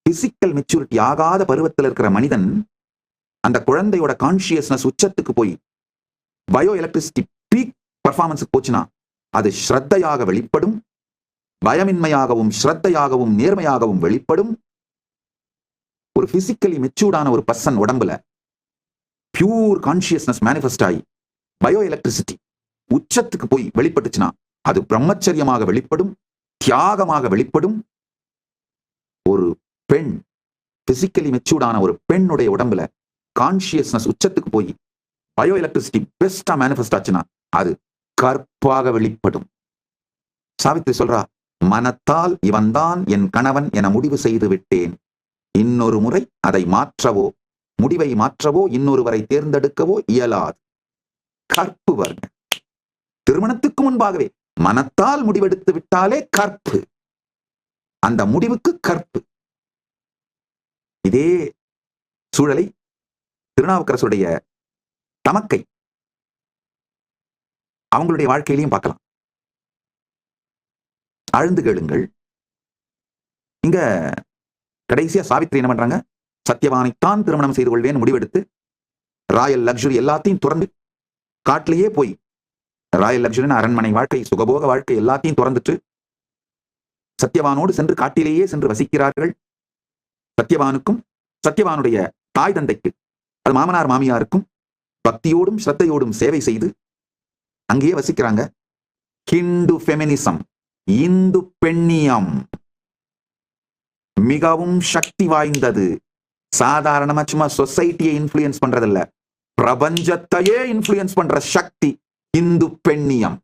Physical maturity ஆகாத பருவத்தில் இருக்கிற மனிதன் அந்த குழந்தையோட கான்சியஸ்னஸ் உச்சத்துக்கு போய் பயோ எலக்ட்ரிசிட்டி பீக் பர்ஃபார்மன்ஸுக்கு போச்சுன்னா அது ஸ்ரத்தையாக வெளிப்படும், பயமின்மையாகவும் ஸ்ரத்தையாகவும் நேர்மையாகவும் வெளிப்படும். ஒரு பிசிக்கலி மெச்சூர்டான ஒரு பர்சன் உடம்புல பியூர் கான்சியஸ்னஸ் மேனிஃபெஸ்ட் ஆகி பயோ எலக்ட்ரிசிட்டி உச்சத்துக்கு போய் வெளிப்பட்டுச்சுன்னா அது பிரம்மச்சரியமாக வெளிப்படும், தியாகமாக வெளிப்படும். ஒரு பெண் பிசிக்கலி மெச்சூர்டான ஒரு பெண்ணுடைய உடம்புல கான்சியஸ்னஸ் உச்சத்துக்கு போய் பயோ எலக்ட்ரிசிட்டி பெஸ்டா மேனிஃபெஸ்ட் ஆச்சுன்னா அது கற்பாக வெளிப்படும். சாவித்ரி சொல்றா, மனத்தால் இவன்தான் என் கணவன் என முடிவு செய்து விட்டேன். இன்னொரு முறை அதை மாற்றவோ முடிவை மாற்றவோ இன்னொருவரை தேர்ந்தெடுக்கவோ இயலாது. கற்பு வருங்க. திருமணத்துக்கு முன்பாகவே மனத்தால் முடிவெடுத்து விட்டாலே கற்பு. அந்த முடிவுக்கு கற்பு. இதே சூழலை திருநாவுக்கரசுடைய தமக்கை அவங்களுடைய வாழ்க்கையிலையும் பார்க்கலாம். ஆழ்ந்து கேளுங்கள். இங்க கடைசியா சாவித்ரி என்ன பண்றாங்க? சத்தியவானைத்தான் திருமணம் செய்து கொள்வேன் முடிவெடுத்து ராயல் லக்ஸுரி எல்லாத்தையும் துறந்து காட்டிலேயே போய் ராயல் லக்ஸுரி அரண்மனை வாழ்க்கை, சுகபோக வாழ்க்கை எல்லாத்தையும் துறந்துட்டு சத்தியவானோடு சென்று காட்டிலேயே சென்று வசிக்கிறார்கள். சத்தியவானுக்கும் சத்தியவானுடைய தாய் தந்தைக்கு, அது மாமனார் மாமியாருக்கும் பக்தியோடும் ஸ்ரத்தையோடும் சேவை செய்து அங்கேயே வசிக்கிறாங்க. ஹிந்து ஃபெமினிசம், இந்து பெண்ணியம் மிகவும் சக்தி வாய்ந்தது. சாதாரணமா சும்மா சொசைட்டியை இன்ஃப்ளூயன்ஸ் பண்றதில்ல, பிரபஞ்சத்தையே இன்ஃப்ளூயன்ஸ் பண்ற சக்தி இந்து பெண்ணியம்.